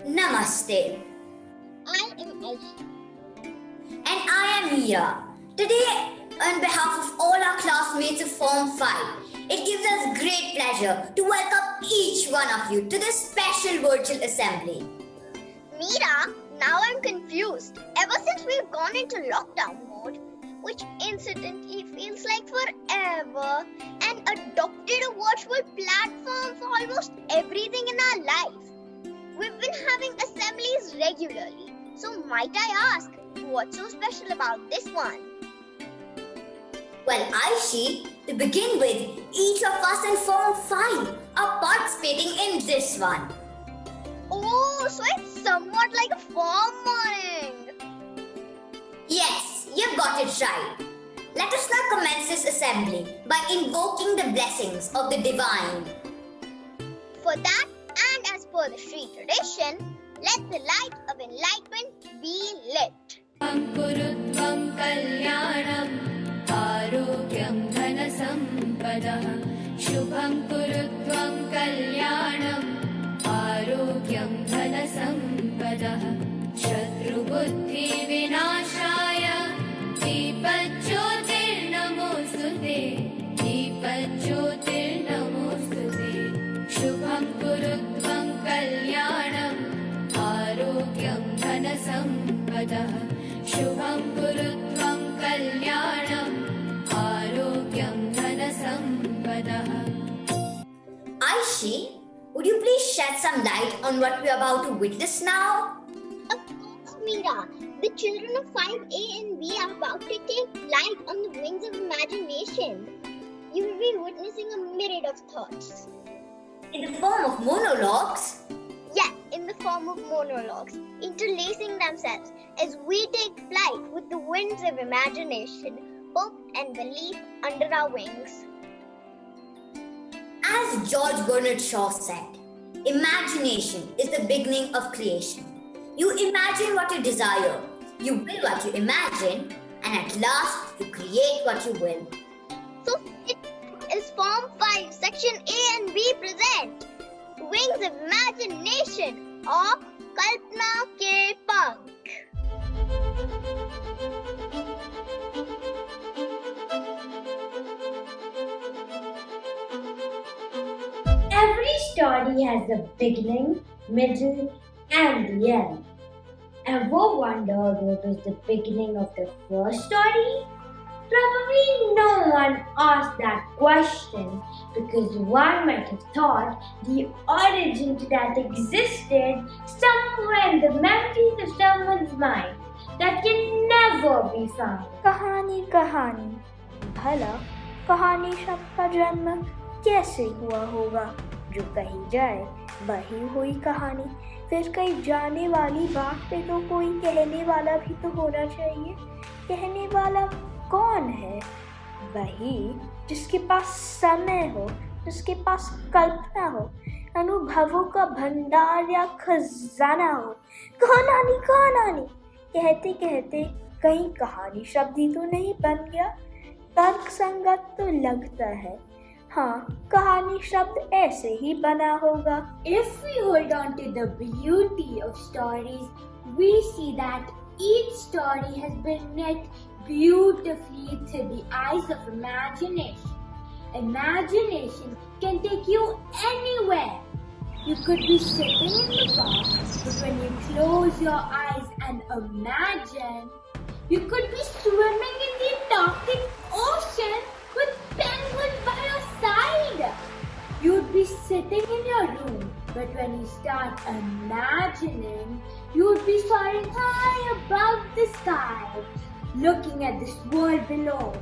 Namaste. I am Aisha. And I am Meera. Today, on behalf of all our classmates of Form 5, it gives us great pleasure to welcome each one of you to this special virtual assembly. Meera, now I'm confused. Ever since we've gone into lockdown mode, which incidentally feels like forever, and adopted a virtual platform for almost everything in our life, we've been having assemblies regularly. So might I ask, what's so special about this one? Well, Aishi, to begin with, each of us in Form 5 are participating in this one. Oh, so it's somewhat like a form morning. Yes, you've got it right. Let us now commence this assembly by invoking the blessings of the divine. For that, and as per the Sri tradition, let the light of enlightenment be lit. Kurutvam kalyanam arogyam dhanasampadah Shubham kurutvam kalyanam arogyam dhanasampadah Shatru buddhi vinashaya Deepajyotir namostute Deepajyotir namostute Shubham kurutvam kalyanam arogyam dhanasampadah Shubham kurutvam kalyanam arogyam dhanasampadah. Aishi, would you please shed some light on what we are about to witness now? Of course, Meera. The children of 5A and B are about to take flight on the wings of imagination. You will be witnessing a myriad of thoughts. In the form of monologues? Yes, in the form of monologues, interlacing themselves as we take flight with the winds of imagination, hope and belief under our wings. As George Bernard Shaw said, imagination is the beginning of creation. You imagine what you desire, you will what you imagine, and at last you create what you will. So it is Form 5, Section A and B present Wings of Imagination or Kalpana Ke Pankh. Every story has a beginning, middle, and the end. Ever wondered what was the beginning of the first story? Probably no one asked that question because one might have thought the origin to that existed somewhere in the memories of someone's mind that can never be found. कहानी कहानी भला कहानी शब्द का जन्म कैसे हुआ होगा? जो कही जाए वही हुई कहानी। फिर कही जाने वाली बात पे तो कोई कहने वाला भी तो होना चाहिए। कहने वाला कौन है? वही जिसके पास समय हो, जिसके पास कल्पना हो, अनुभवों का भंडार या खजाना हो। कहानी कहते कहते कहीं कहानी शब्द ही तो नहीं बन गया। तर्क संगत तो लगता है। हाँ, कहानी शब्द ऐसे ही बना होगा। If we hold on to the beauty of stories, we see that each story has been knit beautifully through the eyes of imagination. Imagination can take you anywhere. You could be sitting in the park, but when you close your eyes and imagine, you could be swimming in the Arctic Ocean with penguins by your side. You'd be sitting in your room, but when you start imagining, you'd be soaring high above the sky, looking at this world below,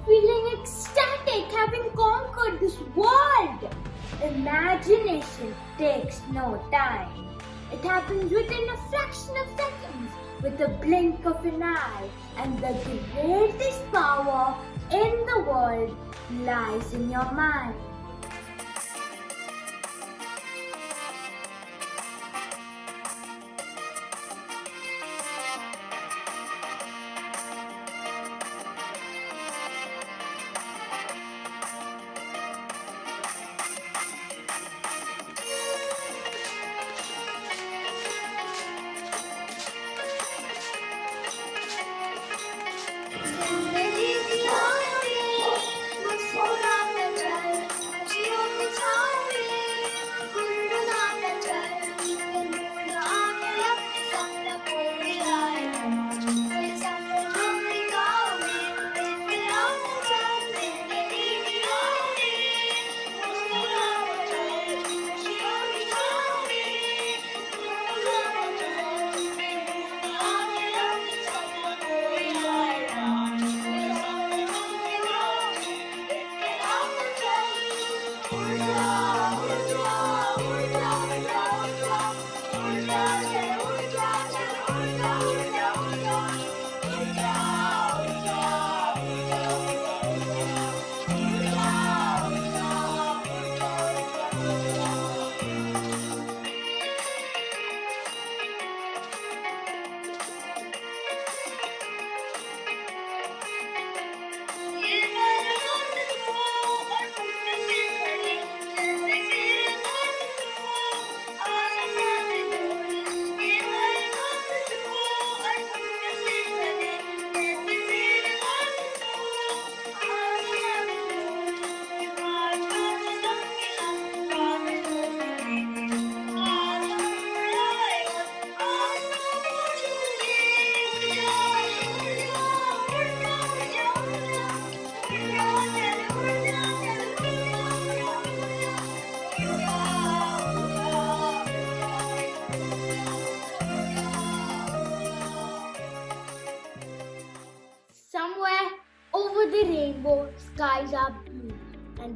feeling ecstatic having conquered this world. Imagination takes no time. It happens within a fraction of seconds, with a blink of an eye, and the greatest power in the world lies in your mind.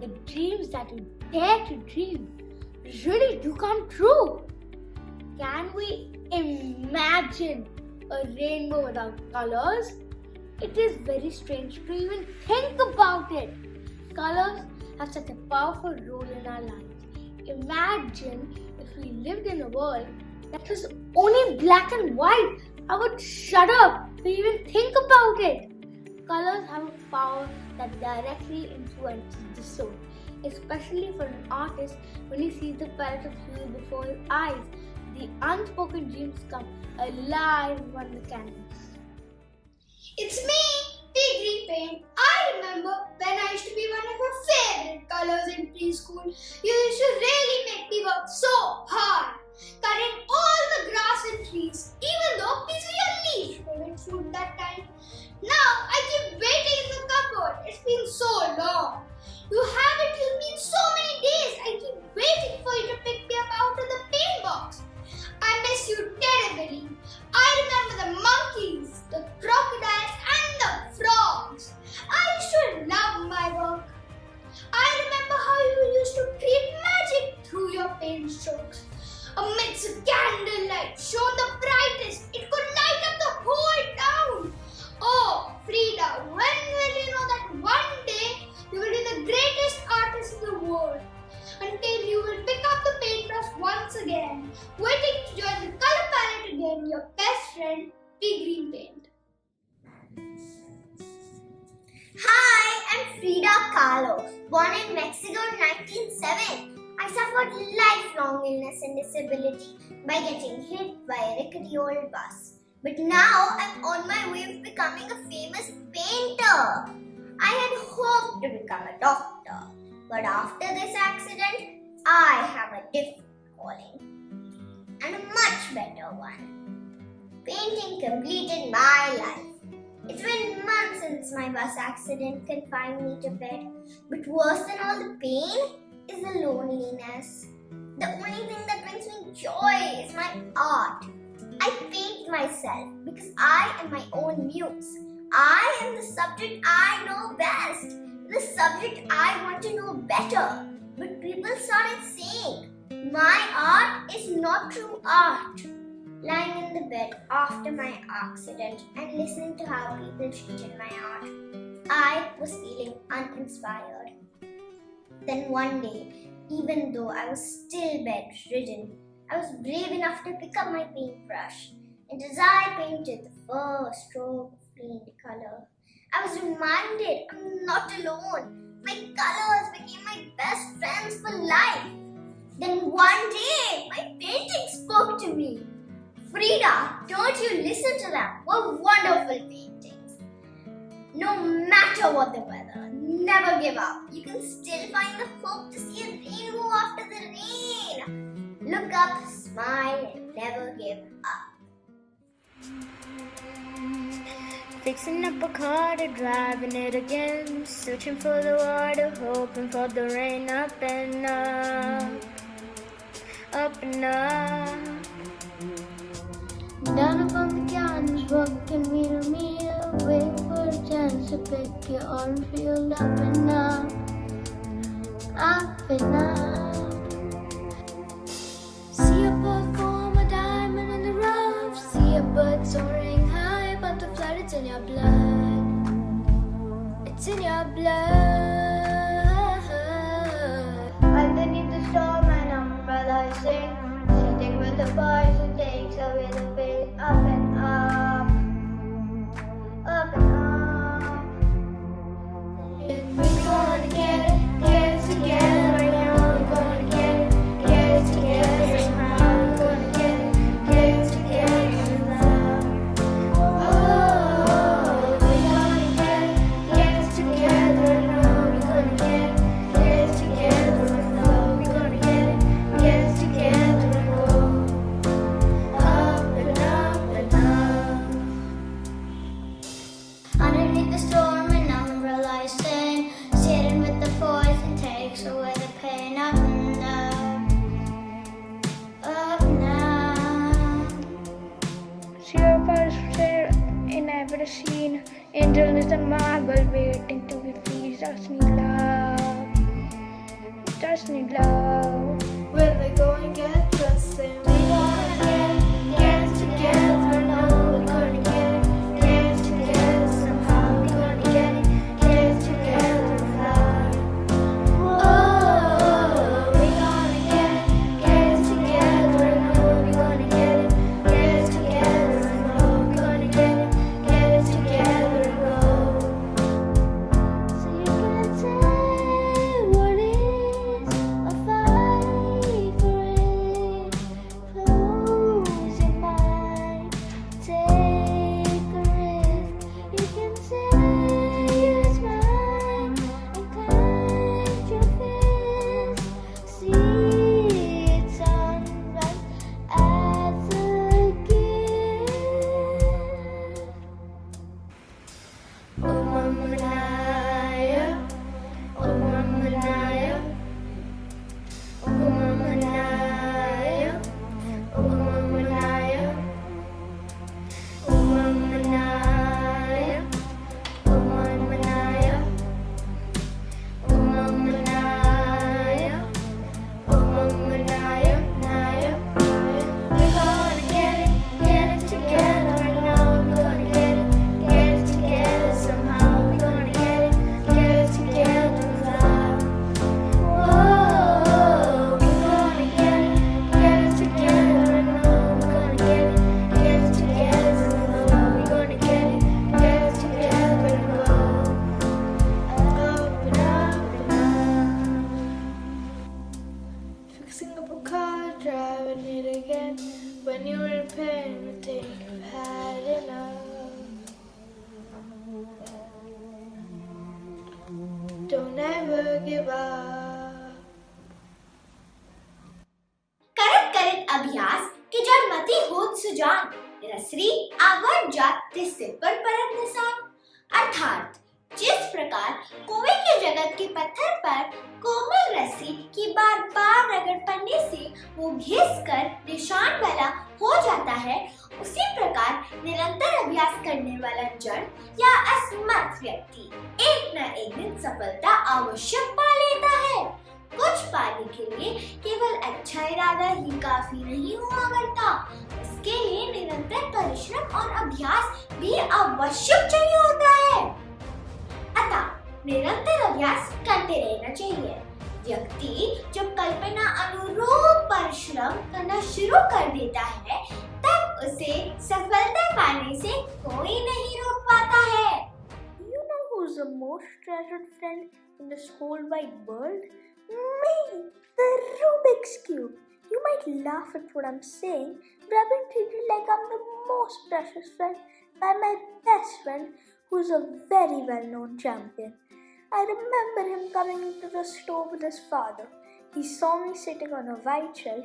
the dreams that you dare to dream really do come true. Can we imagine a rainbow without colors? It is very strange to even think about it. Colors have such a powerful role in our lives. Imagine if we lived in a world that was only black and white. I would shudder to even think about it. Colors have a power that directly influences the soul, especially for an artist when he sees the palette of hue before his eyes. The unspoken dreams come alive on the canvas. It's me, pea green paint. I remember when I used to be one of your favorite colors in preschool. You used to really make me work so hard, cutting all the grass and trees, even though peas were your least favorite fruit that time. Now I keep waiting in the cupboard. It's been so long. You haven't used me in so many days. I keep waiting for you to pick me up out of the paint box. I miss you terribly. I remember the monkeys, the crocodiles and the frogs. I used to love my work. I remember how you used to create magic through your paint strokes. Amidst the candlelight shone the brightest. It could light up the whole town. Oh, Frida, when will you know that one day you will be the greatest artist in the world? Until you will pick up the paintbrush once again, waiting to join the color palette again, your best friend, pea green paint. Hi, I'm Frida Kahlo, born in Mexico in 1907. I suffered lifelong illness and disability by getting hit by a rickety old bus. But now I'm on my way of becoming a famous painter. I had hoped to become a doctor, but after this accident, I have a different calling and a much better one. Painting completed my life. It's been months since my bus accident confined me to bed, but worse than all the pain is the loneliness. The only thing that brings me joy is my art. I paint myself because I am my own muse. I am the subject I know best, the subject I want to know better. But people started saying, my art is not true art. Lying in the bed after my accident and listening to how people treated my art, I was feeling uninspired. Then one day, even though I was still bedridden, I was brave enough to pick up my paintbrush, and as I painted the first stroke of green color, I was reminded I'm not alone. My colors became my best friends for life. Then one day, my painting spoke to me. Frida, don't you listen to them? What wonderful paintings. No matter what the weather, never give up. You can still find the hope to see a rainbow after the rain. Look up, smile, and never give up. Fixing up a car to driving it again, searching for the water, hoping for the rain. Up and up, up and up. Down upon the canvas, walking meal to meal, waiting for a chance to pick your own field. Up and up, up and up. See a bird form a diamond in the rough. See a bird soaring high above the flood. It's in your blood. It's in your blood. Underneath the storm, an umbrella is sing. Sitting with the boys, it takes away the pain. Up and up, up and up. We're gonna get it together right now. We're gonna get it together right now. We're gonna get it together now. Oh, we're gonna get it together right now. We're gonna get it together right now. We're gonna get it together and go up and up and up. Underneath the storm, an umbrella is thin. Sitting with the poison takes away the pain. Up and up and up. See your pulse fair in every scene. Angel is the marble waiting to be pleased. Us need love. just need love. When we go and get dressed and we gonna get it together. No, we're gonna get it together somehow. We're gonna get it together and fly. Whoa, we're gonna get it together. No, we're gonna get it together. No, we're gonna get it together and go. So you can say what is a fight for it. Close your mind, take a risk. You can say it's mine and clench your fist. See it sunrise as a gift. Oh Mama Naya, oh Mama Naya, oh Mama Naya, oh Mama Naya, oh Mama Naya, oh Mama Naya, oh Mama Naya, oh Mama Naya, Naya. We're gonna get it together now. We're gonna get it together somehow. We're gonna get it together now. Whoa, we're gonna get it together now. We're gonna get it together now. We're gonna get it together now. Up and up and up. Fixing up a car, driving it again. When you were in pain, you think you had enough. Don't ever give up. करत करत अभ्यास के जड़ मती होत सुजान रसरी our जात ते सिर पर परत निशान। अर्थात जिस प्रकार कुएं के जगत के पत्थर पर कोमल रस्सी की बार बार रगड़ पड़ने से वो घिस कर निशान वाला हो जाता है, उसी प्रकार निरंतर अभ्यास करने वाला जड़ या असमर्थ व्यक्ति एक न एक दिन सफलता अवश्य पा लेता है। कुछ पाने के लिए केवल अच्छा इरादा ही काफी नहीं हुआ करता, उसके लिए निरंतर परिश्रम और अभ्यास भी आवश्यक चाहिए होता है। अतः निरंतर अभ्यास करते रहना चाहिए। व्यक्ति जब कल्पना अनुरूप परिश्रम करना शुरू कर देता है, तब उसे सफलता पाने से कोई नहीं रोक पाता है। You know who's the most treasured friend in this whole wide world? Me, the Rubik's Cube. You might laugh at what I'm saying, but I've been treated like I'm the most precious friend by my best friend, who's a very well-known champion. I remember him coming into the store with his father. He saw me sitting on a white shelf.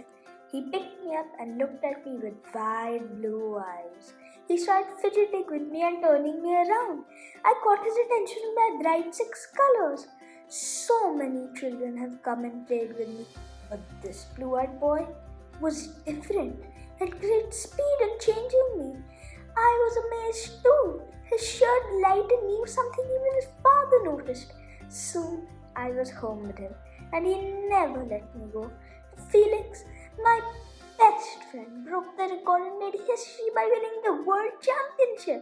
He picked me up and looked at me with wide blue eyes. He started fidgeting with me and turning me around. I caught his attention with my bright 6 colors. So many children have come and played with me, but this blue-eyed boy was different, had great speed in changing me. I was amazed too. His shirt light and knew something even his father noticed. Soon I was home with him, and he never let me go. Felix, my best friend, broke the record and made history by winning the world championship.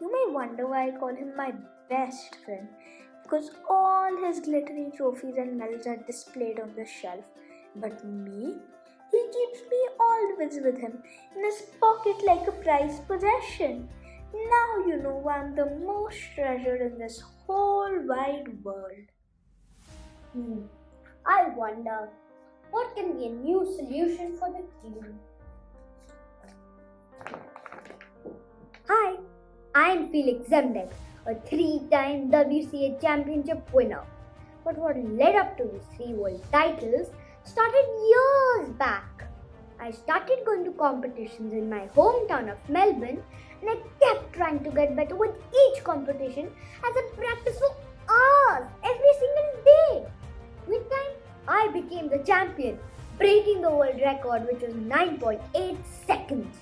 You may wonder why I call him my best friend, because all his glittery trophies and medals are displayed on the shelf. But me, he keeps me always with him in his pocket like a prized possession. Now you know why I'm the most treasured in this whole wide world. I wonder what can be a new solution for the cube. Hi, I'm Felix Zemdek, a 3-time WCA championship winner. But what led up to these 3 world titles started years back. I started going to competitions in my hometown of Melbourne, and I kept trying to get better with each competition as I practiced for hours every single day. With time, I became the champion, breaking the world record, which was 9.8 seconds.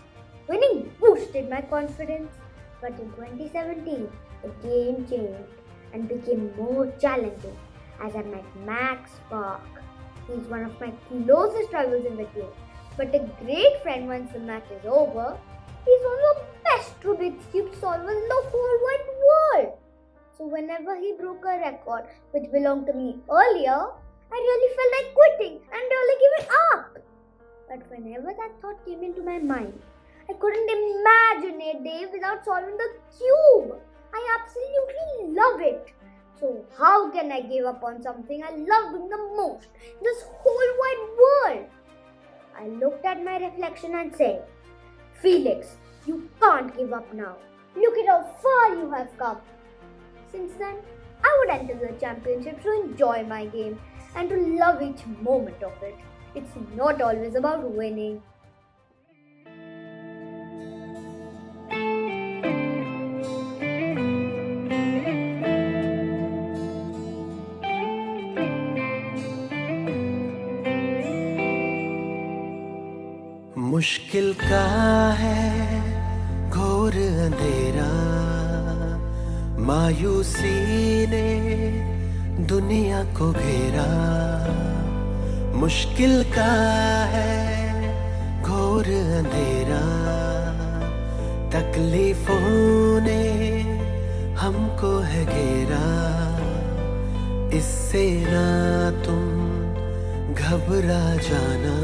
Winning boosted my confidence, but in 2017, the game changed and became more challenging as I met Max Park. He's one of my closest rivals in the game, but a great friend once the match is over. He's one of the best Rubik's Cube solvers in the whole wide world. So whenever he broke a record which belonged to me earlier, I really felt like quitting and really giving up. But whenever that thought came into my mind, I couldn't imagine a day without solving the cube. I absolutely love it. So how can I give up on something I love doing the most in this whole wide world? I looked at my reflection and said, Felix, you can't give up now. Look at how far you have come. Since then, I would enter the championships to enjoy my game and to love each moment of it. It's not always about winning. मुश्किल का है घोर अंधेरा, मायूसी ने दुनिया को घेरा। मुश्किल का है घोर अंधेरा, तकलीफों ने हमको है घेरा। इससे ना तुम घबरा जाना,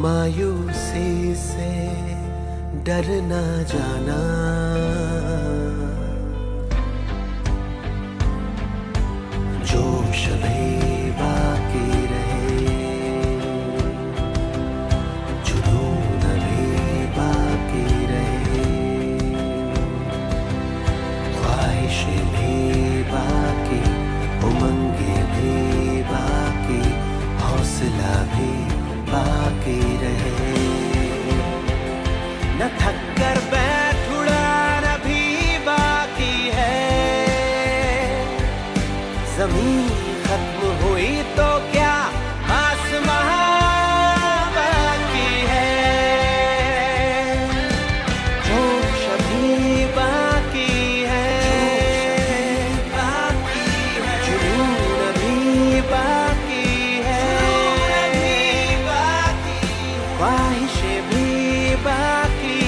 मायूसी से डर ना जाना। जोश भी बाकी रहे, जुनून भी बाकी रहे, ख्वाहिशें भी बाकी, उमंगे भी बाकी, हौसला भी बाकी रहे। न थक कर बैठ उड़ाना भी बाकी है, ज़मीन खत्म हुई तो क्या आसमां बाकी है। जोश भी बाकी है, जुनून भी बाकी है, ख्वाहिशें भी बाकी,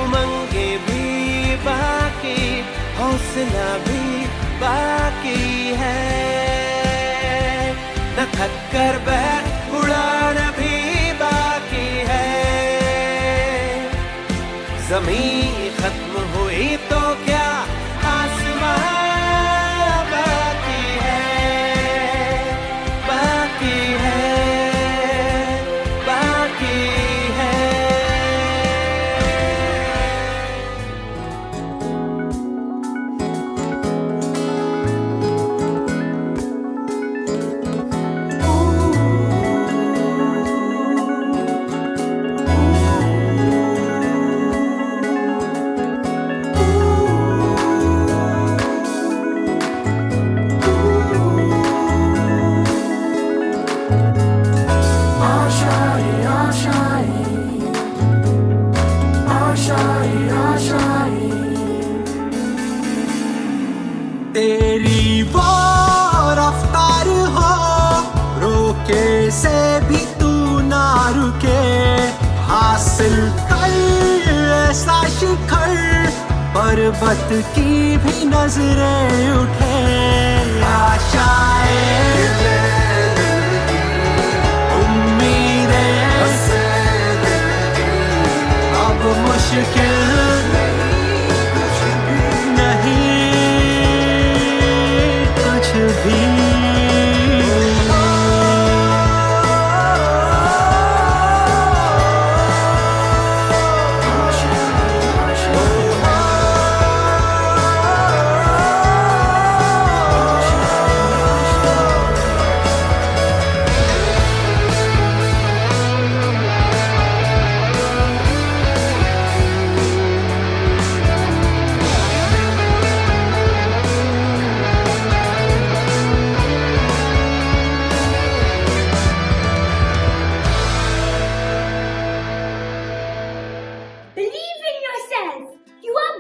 उमंगे भी बाकी, हौसला भी बाकी है। न थक कर बैठ उड़ाना भी बाकी है, ज़मीन खत्म हुई तो क्या आसमां बाकी है, बाकी है, बाकी है। तेरी वो रफ्तार हो, रोके से भी तू ना रुके, हासिल कर ऐसा शिखर, पर्वत की भी नजरें उठे। आशाएं, उम्मीदें, अब मुश्किल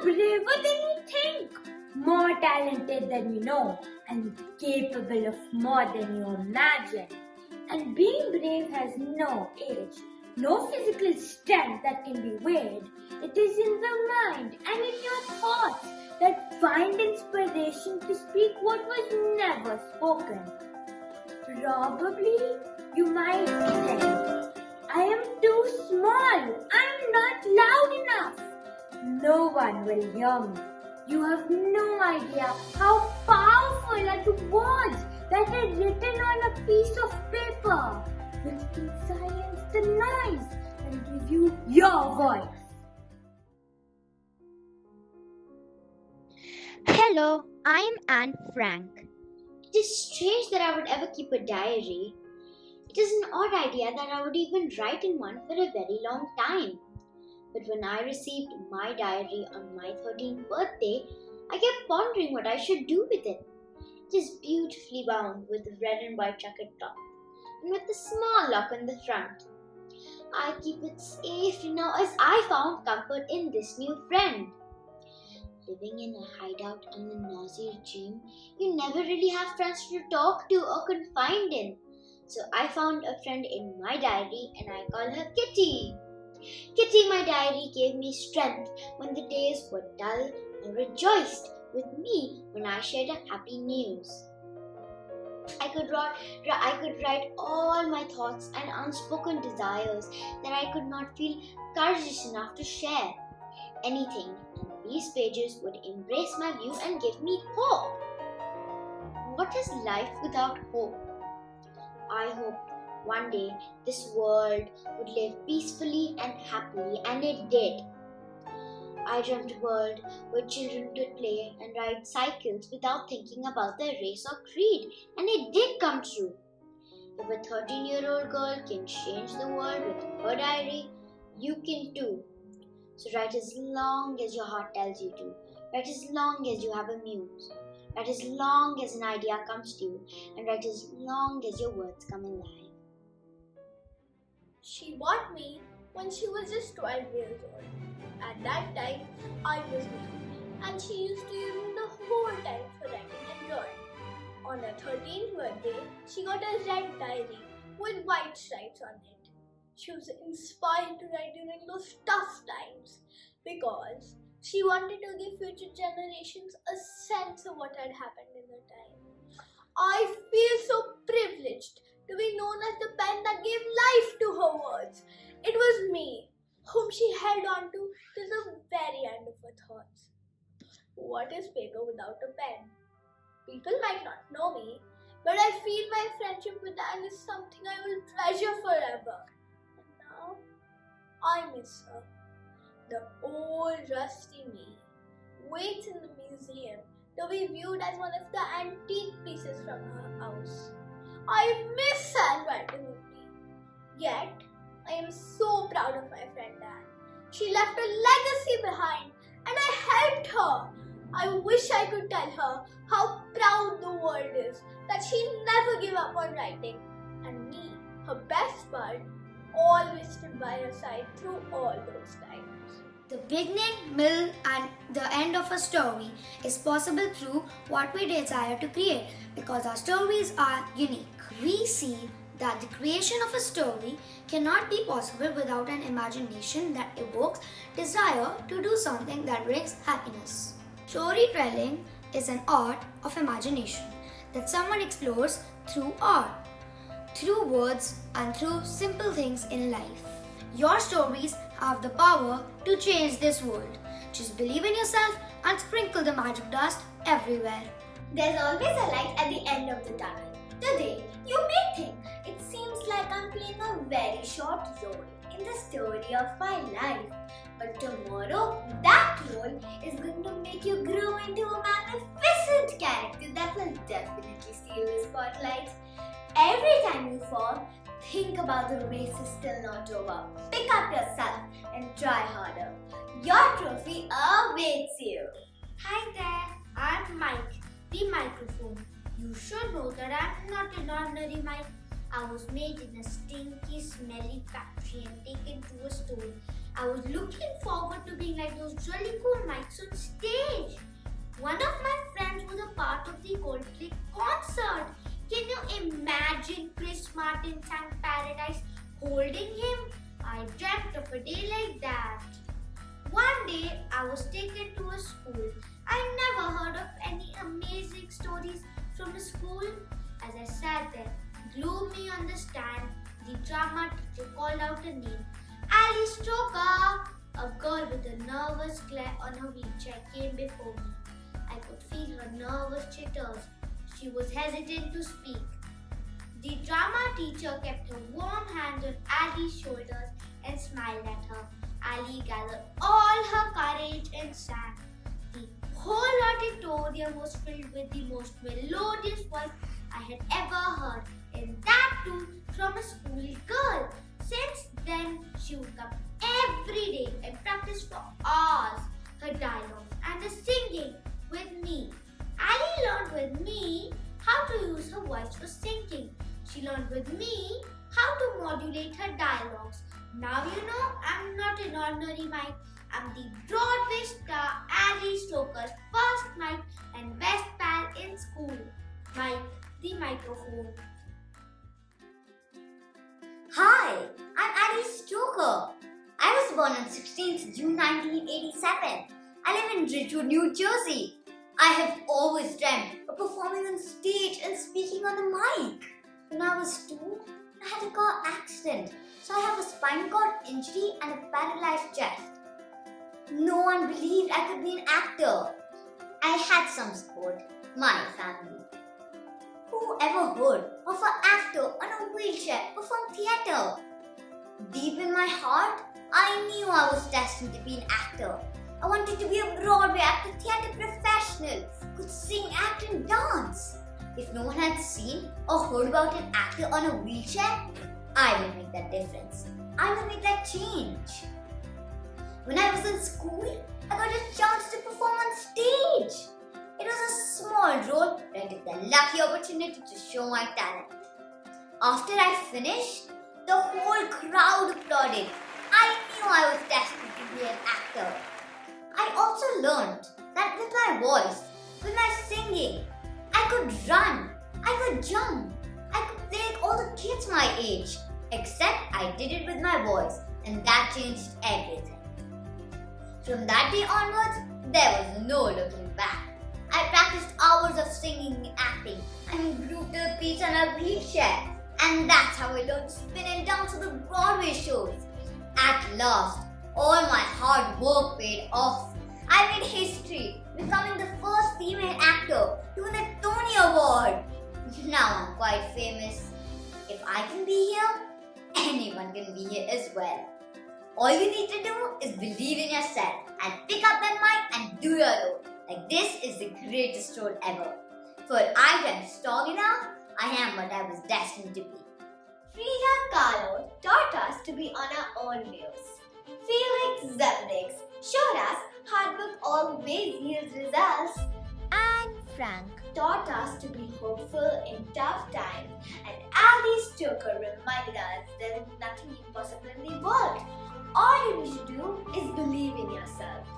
braver than you think, more talented than you know, and capable of more than you imagine. And being brave has no age, no physical strength that can be weighed. It is in the mind and in your thoughts that find inspiration to speak what was never spoken. Probably you might think, I am too small, I am not loud enough. No one will hear me. You have no idea how powerful are the words that are written on a piece of paper, which can silence the noise and give you your voice. Hello, I am Anne Frank. It is strange that I would ever keep a diary. It is an odd idea that I would even write in one for a very long time. But when I received my diary on my 13th birthday, I kept pondering what I should do with it. It is beautifully bound with a red and white checkered top and with a small lock on the front. I keep it safe now as I found comfort in this new friend. Living in a hideout on the Nazi regime, you never really have friends to talk to or confide in. So I found a friend in my diary and I call her Kitty. Kitty, my diary, gave me strength when the days were dull and rejoiced with me when I shared a happy news. I could write all my thoughts and unspoken desires that I could not feel courageous enough to share. Anything in these pages would embrace my view and give me hope. What is life without hope? I hoped one day this world would live peacefully and happily, and it did. I dreamt a world where children could play and ride cycles without thinking about their race or creed, and it did come true. If a 13-year-old girl can change the world with her diary, you can too. So write as long as your heart tells you to. Write as long as you have a muse. Write as long as an idea comes to you, and write as long as your words come alive. She bought me when she was just 12 years old. At that time, I was new, and she used to use me the whole time for writing and drawing. On her 13th birthday, she got a red diary with white stripes on it. She was inspired to write during those tough times because she wanted to give future generations a sense of what had happened in her time. I feel so privileged to be known as the pen that gave life to her words. It was me whom she held on to till the very end of her thoughts. What is paper without a pen? People might not know me, but I feel my friendship with Anne is something I will treasure forever. And now, I miss her. The old rusty me waits in the museum to be viewed as one of the antique pieces from her house. I miss handwriting with me. Yet, I am so proud of my friend Anne. She left a legacy behind and I helped her. I wish I could tell her how proud the world is that she never gave up on writing. And me, her best bud, always stood by her side through all those times. The beginning, middle, and the end of a story is possible through what we desire to create because our stories are unique. We see that the creation of a story cannot be possible without an imagination that evokes desire to do something that brings happiness. Storytelling is an art of imagination that someone explores through art, through words, and through simple things in life. Your stories have the power to change this world. Just believe in yourself and sprinkle the magic dust everywhere. There's always a light at the end of the tunnel. Today, you may think it seems like I'm playing a very short role in the story of my life. But tomorrow, that role is going to make you grow into a magnificent character that will definitely steal the spotlight. Every time you fall, think about the race is still not over. Pick up yourself and try harder. Your trophy awaits you. Hi there, I'm Mike, the microphone. You should know that I'm not an ordinary mic. I was made in a stinky, smelly factory and taken to a store. I was looking forward to being like those really cool mics on stage. One of my friends was a part of the Coldplay concert. Can you imagine Chris Martin sang Paradise holding him? I dreamt of a day like that. One day I was taken to a school. I never heard of any amazing stories from a school. As I sat there, gloomy on the stand, the drama teacher called out a name. Ali Stoker! A girl with a nervous glare on her wheelchair came before me. I could feel her nervous jitters. She was hesitant to speak. The drama teacher kept her warm hand on Ali's shoulders and smiled at her. Ali gathered all her courage and sang. The whole auditorium was filled with the most melodious voice I had ever heard, and that too from a school girl. Since then, she would come every day and practice for hours her dialogues and the singing with me. Ali learned with me how to use her voice for singing. She learned with me how to modulate her dialogues. Now you know I'm not an ordinary mic. I'm the Broadway star Ali Stoker's first mic and best pal in school. Mike, the microphone. Hi, I'm Ali Stoker. I was born on 16th June 1987. I live in Ridgewood, New Jersey. I have always dreamt of performing on stage and speaking on the mic. When I was 2, I had a car accident, so I have a spinal cord injury and a paralyzed chest. No one believed I could be an actor. I had some support, my family. Who ever heard of an actor on a wheelchair perform theatre? Deep in my heart, I knew I was destined to be an actor. I wanted to be a Broadway actor, theatre professional, could sing, act and dance. If no one had seen or heard about an actor on a wheelchair, I would make that difference. I would make that change. When I was in school, I got a chance to perform on stage. It was a small role, but I took the lucky opportunity to show my talent. After I finished, the whole crowd applauded. I knew I was destined to be an actor. I also learned that with my voice, with my singing, I could run, I could jump, I could play with all the kids my age. Except I did it with my voice, and that changed everything. From that day onwards, there was no looking back. I practiced hours of singing and acting. I moved to the beach on a wheelchair. And that's how I learned to spin and dance for the Broadway shows. At last, all my hard work paid off. I made history, becoming the first female actor to win a Tony Award. Now I'm quite famous. If I can be here, anyone can be here as well. All you need to do is believe in yourself and pick up that mic and do your role. Like this is the greatest role ever. For I am strong enough, I am what I was destined to be. Frida Kahlo taught us to be on our own wheels. Felix Zemdex showed us hard work always yields results. And Frank Taught us to be hopeful in tough times. And Ali Stoker reminded us there is nothing impossible in the world. All you need to do is believe in yourself.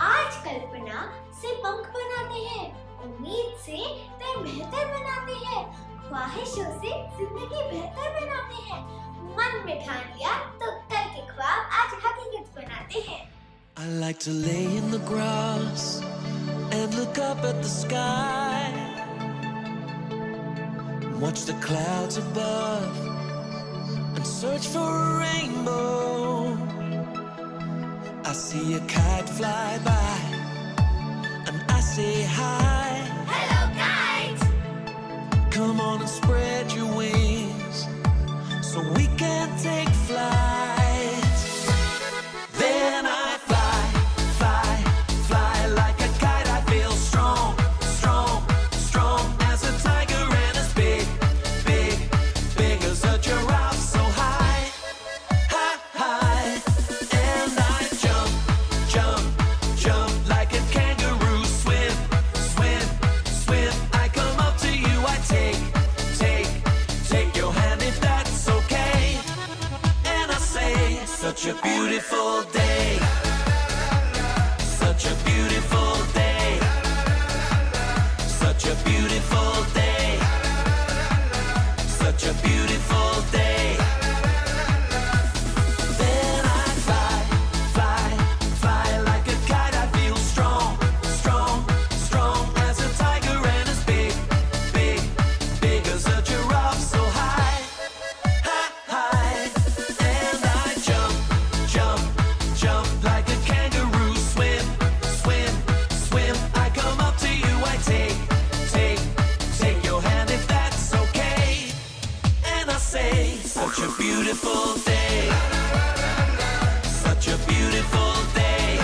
आज कल्पना से पंख बनाते हैं, उम्मीद से पेड़ बेहतर बनाते हैं, ख्वाहिशों से जिंदगी बेहतर बनाते हैं, मन में ठान लिया तो कल के ख्वाब आज हकीकत बनाते हैं. I like to lay in the grass and look up at the sky, watch the clouds above and search for a rainbow. I see a kite fly by and I say hi. Hello, kite! Come on and spread your wings so we can take flight. Then I fly, fly, fly like a kite. I feel strong, strong, strong as a tiger and as big, big, big as a giraffe. So high, high, high. And I jump, jump, jump like a kangaroo. Swim, swim, swim. I come up to you. I take your hand if that's okay. And I say, such a beautiful day. Such a beautiful day. beautiful day. Such a beautiful day.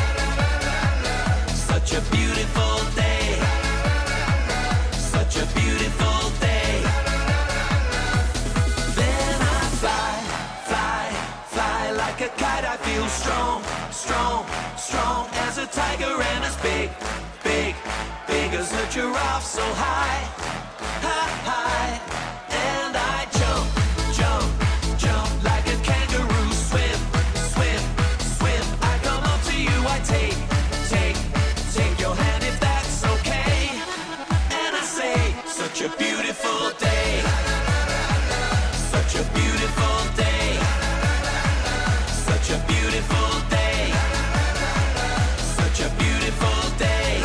Such a beautiful day. Such a beautiful day. Then I fly, fly, fly like a kite. I feel strong, strong, strong as a tiger, and as big, big, big as a giraffe. So high, high, high. And I jump, jump, jump like a kangaroo. Swim, swim, swim. I come up to you. I take, take, take your hand if that's okay. And I say, such a beautiful day. Such a beautiful day. Such a beautiful day. Such a beautiful day.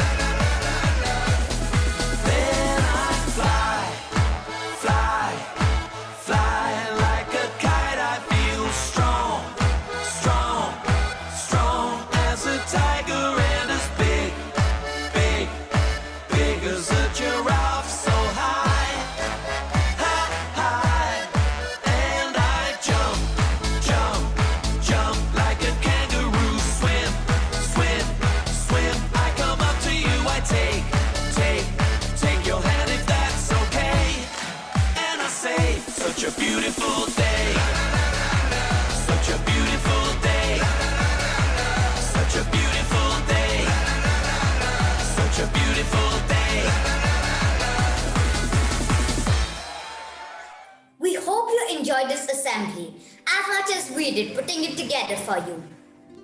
Then I fly, fly, fly like a kite. I feel strong, strong, strong as a tiger, and as big, big, big as a giraffe. So high, high, high. And I jump, jump, jump like a kangaroo. Swim, swim, swim. I come up to you. I take, take, take your hand if that's okay. And I say, such a beautiful day. Such a beautiful day. Such a beautiful day. Such a beautiful day. We hope you enjoyed this assembly as much as we did putting it together for you.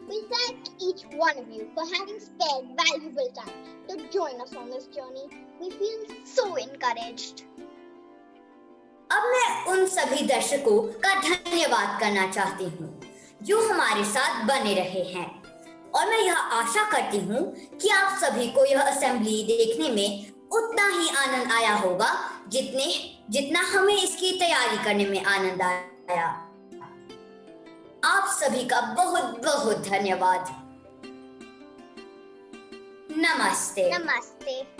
We thank each one of you for having spared valuable time to join us on this journey. We feel so encouraged. अब मैं उन सभी दर्शकों का धन्यवाद करना चाहती हूँ जो हमारे साथ बने रहे हैं, और मैं यह आशा करती हूँ कि आप सभी को यह असेंबली देखने में उतना ही आनंद आया होगा जितना हमें इसकी तैयारी करने में आनंद आया। आप सभी का बहुत बहुत धन्यवाद। नमस्ते। Namaste.